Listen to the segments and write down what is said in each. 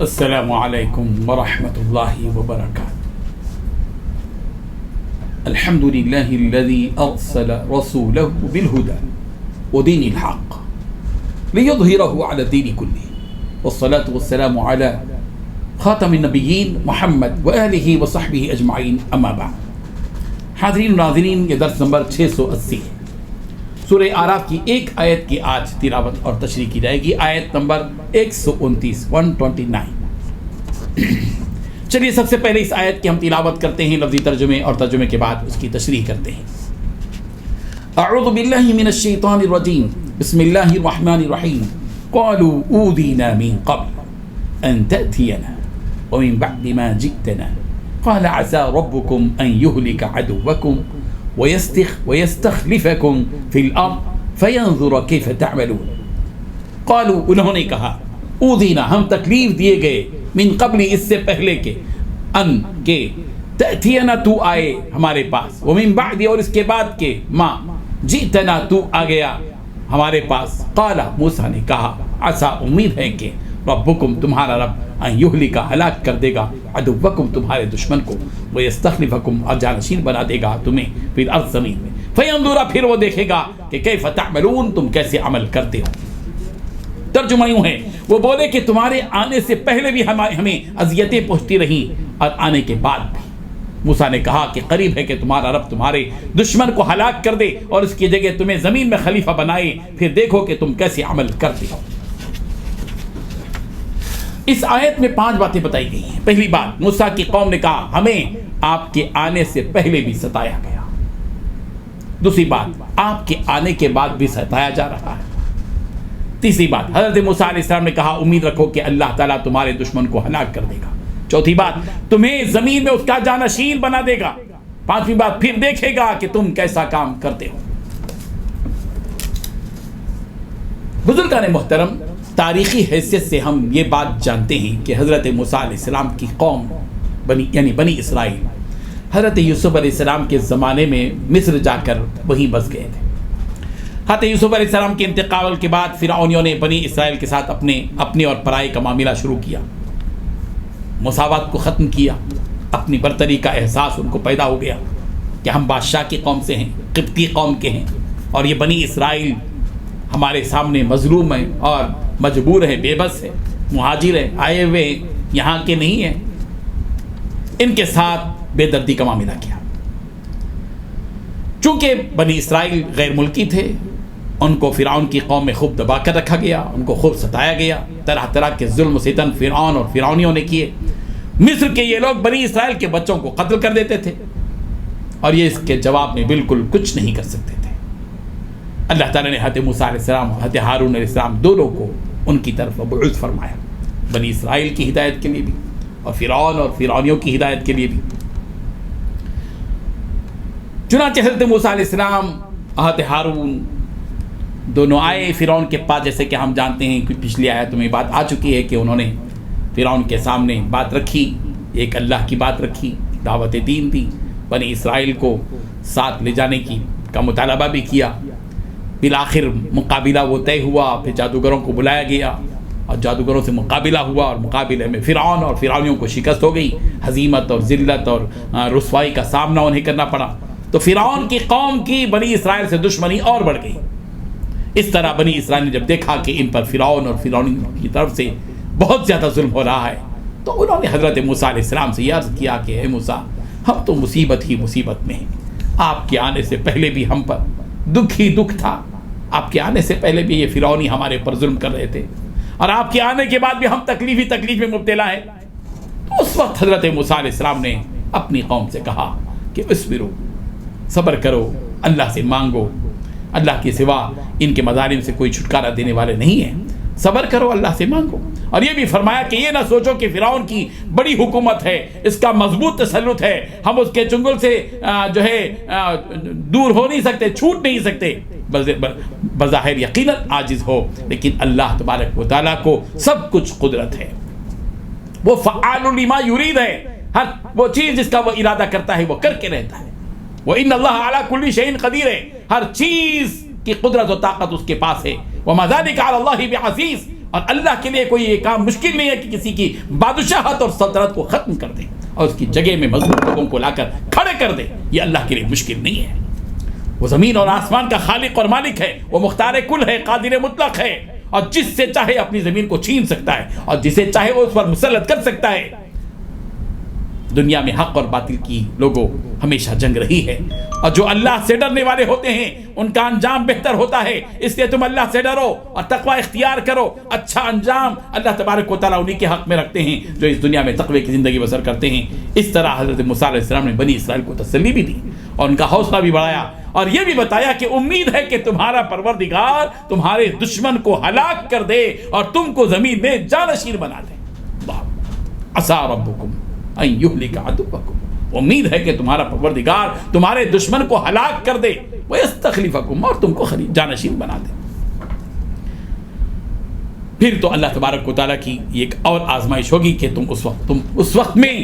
السلام علیکم ورحمۃ اللہ وبرکاتہ الحمد للہ الذی ارسل رسولہ بالہدی ودین الحق لیظہرہ علی الدین کلہ والصلاة والسلام علی خاتم النبیین محمد وآلہ وصحبہ اجمعین اما بعد. حاضرین و ناظرین، یہ درس نمبر 680 ہے. سورہ اعراف کی ایک آیت کی آج تلاوت اور تشریح کی جائے گی، آیت نمبر 129. چلیے سب سے پہلے اس آیت کی ہم تلاوت کرتے ہیں لفظی ترجمے، اور ترجمے کے بعد اس کی تشریح کرتے ہیں. اعوذ باللہ من الشیطان الرجیم، بسم اللہ الرحمن الرحیم. قالوا اوذینا من قبل ان تأتینا ومن بعد ما جئتنا قال عسى ربكم ان يهلك عدوكم ويستخلفكم في الارض فينظر كيف تعملون. قالوا، انہوں نے کہا، اوذینا، ہم تکلیف دیے گئے، من قبل، اس سے پہلے کے، ان کے، تأتینا، تو آئے ہمارے پاس، ومن بعد، اور اس کے بعد کے، ما جئتنا، تو آ گیا ہمارے پاس. قال، موسیٰ نے کہا، عسیٰ، امید ہے کہ ربکم، تمہارا رب، ان یہلک، ہلاک کر دے گا، عدوکم، تمہارے دشمن کو، ویستخلفکم، اور جانشین بنا دے گا تمہیں، فی الارض، زمین میں، فینظر، پھر وہ دیکھے گا کہ کیف تعملون، تم کیسے عمل کرتے ہو. ترجمہ یوں ہے، وہ بولے کہ تمہارے آنے سے پہلے بھی ہمیں اذیتیں پہنچتی رہیں، اور آنے کے بعد بھی. موسیٰ نے کہا کہ قریب ہے کہ تمہارا رب تمہارے دشمن کو ہلاک کر دے اور اس کی جگہ تمہیں زمین میں خلیفہ بنائے، پھر دیکھو کہ تم کیسے عمل کرتے ہو. اس آیت میں 5 باتیں بتائی گئی ہیں. پہلی بات، موسیٰ کی قوم نے کہا ہمیں آپ کے آنے سے پہلے بھی ستایا گیا. دوسری بات، آپ کے آنے کے بعد بھی ستایا جا رہا ہے. تیسری بات، حضرت موسیٰ علیہ السلام نے کہا امید رکھو کہ اللہ تعالیٰ تمہارے دشمن کو ہلاک کر دے گا. چوتھی بات، تمہیں زمین میں اس کا جانشین بنا دے گا. پانچویں بات، پھر دیکھے گا کہ تم کیسا کام کرتے ہو. بزرگان محترم، تاریخی حیثیت سے ہم یہ بات جانتے ہیں کہ حضرت موسیٰ علیہ السلام کی قوم بنی اسرائیل حضرت یوسف علیہ السلام کے زمانے میں مصر جا کر وہیں بس گئے تھے. حضرت یوسف علیہ السلام کے انتقال کے بعد فرعونیوں نے بنی اسرائیل کے ساتھ اپنے اور پرائی کا معاملہ شروع کیا، مساوات کو ختم کیا. اپنی برتری کا احساس ان کو پیدا ہو گیا کہ ہم بادشاہ کی قوم سے ہیں، قبطی قوم کے ہیں، اور یہ بنی اسرائیل ہمارے سامنے مظلوم ہیں اور مجبور ہے، بے بس ہے، مہاجر ہے، آئے ہوئے یہاں کے نہیں ہیں. ان کے ساتھ بے دردی کا معاملہ کیا. چونکہ بنی اسرائیل غیر ملکی تھے، ان کو فرعون کی قوم میں خوب دبا کر رکھا گیا، ان کو خوب ستایا گیا، طرح طرح کے ظلم و ستم فرعون اور فرعونیوں نے کیے. مصر کے یہ لوگ بنی اسرائیل کے بچوں کو قتل کر دیتے تھے، اور یہ اس کے جواب میں بالکل کچھ نہیں کر سکتے تھے. اللہ تعالیٰ نے حضرت موسیٰ علیہ السلام اور حضرت ہارون علیہ السلام دونوں کو ان کی طرف مبعوث فرمایا، بنی اسرائیل کی ہدایت کے لیے بھی اور فرعون اور فرعونیوں کی ہدایت کے لیے بھی. چنانچہ حضرت موسیٰ علیہ السلام اور حضرت ہارون دونوں آئے فرعون کے پاس. جیسے کہ ہم جانتے ہیں کہ پچھلی آیتوں میں بات آ چکی ہے کہ انہوں نے فرعون کے سامنے بات رکھی، ایک اللہ کی بات رکھی، دعوت دین دی، بنی اسرائیل کو ساتھ لے جانے کا مطالبہ بھی کیا. بالآخر مقابلہ وہ طے ہوا، پھر جادوگروں کو بلایا گیا اور جادوگروں سے مقابلہ ہوا، اور مقابلے میں فرعون اور فرعونیوں کو شکست ہو گئی، ہزیمت اور ذلت اور رسوائی کا سامنا انہیں کرنا پڑا. تو فرعون کی قوم کی بنی اسرائیل سے دشمنی اور بڑھ گئی. اس طرح بنی اسرائیل نے جب دیکھا کہ ان پر فرعون اور فرعونیوں کی طرف سے بہت زیادہ ظلم ہو رہا ہے، تو انہوں نے حضرت موسیٰ علیہ السلام سے یہ عرض کیا کہ اے موسیٰ، ہم تو مصیبت ہی مصیبت میں ہیں. آپ کے آنے سے پہلے بھی ہم پر دکھ ہی دکھ تھا، آپ کے آنے سے پہلے بھی یہ فرعونی ہمارے پر ظلم کر رہے تھے، اور آپ کے آنے کے بعد بھی ہم تکلیف ہی تکلیف میں مبتلا ہیں. تو اس وقت حضرت موسیٰ علیہ السلام نے اپنی قوم سے کہا کہ اصبرو، صبر کرو، اللہ سے مانگو، اللہ کے سوا ان کے مظالم سے کوئی چھٹکارا دینے والے نہیں ہیں، صبر کرو، اللہ سے مانگو. اور یہ بھی فرمایا کہ یہ نہ سوچو کہ فرعون کی بڑی حکومت ہے، اس کا مضبوط تسلط ہے، ہم اس کے چنگل سے دور ہو نہیں سکتے، چھوٹ نہیں سکتے. بظاہر یقیناً عاجز ہو، لیکن اللہ تبارک و تعالیٰ کو سب کچھ قدرت ہے، وہ فعال لما یرید ہے. ہر وہ چیز جس کا وہ ارادہ کرتا ہے وہ کر کے رہتا ہے. وَإِنَّ اللَّهَ عَلَى كُلِّ شَيْءٍ قَدِيرٌ، ہر چیز کی قدرت و طاقت اس کے پاس ہے. وما ذلک علی اللہ بعزیز، اور اللہ کے لیے کوئی یہ کام مشکل نہیں ہے کہ کسی کی بادشاہت اور سلطنت کو ختم کر دے اور اس کی جگہ میں مضبوط لوگوں کو لا کر کھڑے کر دے. یہ اللہ کے لیے مشکل نہیں ہے. وہ زمین اور آسمان کا خالق اور مالک ہے، وہ مختار کل ہے، قادر مطلق ہے، اور جس سے چاہے اپنی زمین کو چھین سکتا ہے اور جسے چاہے وہ اس پر مسلط کر سکتا ہے. دنیا میں حق اور باطل کی لوگوں ہمیشہ جنگ رہی ہے، اور جو اللہ سے ڈرنے والے ہوتے ہیں ان کا انجام بہتر ہوتا ہے. اس لیے تم اللہ سے ڈرو اور تقوی اختیار کرو. اچھا انجام اللہ تبارک و تعالیٰ انہی کے حق میں رکھتے ہیں جو اس دنیا میں تقوی کی زندگی بسر کرتے ہیں. اس طرح حضرت موسیٰ علیہ السلام نے بنی اسرائیل کو تسلی بھی دی اور ان کا حوصلہ بھی بڑھایا، اور یہ بھی بتایا کہ امید ہے کہ تمہارا پروردگار تمہارے دشمن کو ہلاک کر دے اور تم کو زمین میں جانشین بنا دے. عسیٰ ربکم ان یہلک عدوکم، امید ہے کہ تمہارا پروردگار تمہارے دشمن کو ہلاک کر دے، ویستخلفکم، اور تم کو جانشین بنا دے. پھر تو اللہ تبارک و تعالیٰ کی ایک اور آزمائش ہوگی کہ تم اس وقت میں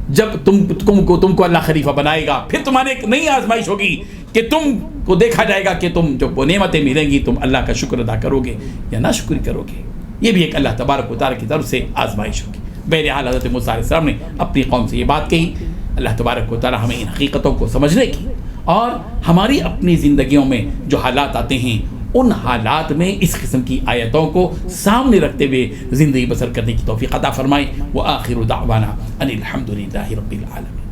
جب تم کو اللہ خلیفہ بنائے گا، پھر تمہارے ایک نئی آزمائش ہوگی کہ تم کو دیکھا جائے گا کہ تم جو نعمتیں ملیں گی تم اللہ کا شکر ادا کرو گے یا نہ شکر کرو گے. یہ بھی ایک اللہ تبارک و تعالیٰ کی طرف سے آزمائش ہوگی. بہرحال حضرت موسیٰ علیہ السلام نے اپنی قوم سے یہ بات کہی. اللہ تبارک و تعالیٰ ہمیں ان حقیقتوں کو سمجھنے کی اور ہماری اپنی زندگیوں میں جو حالات آتے ہیں ان حالات میں اس قسم کی آیتوں کو سامنے رکھتے ہوئے زندگی بسر کرنے کی توفیق عطا فرمائے. وآخر دعوانا ان الحمد للہ رب العالمین.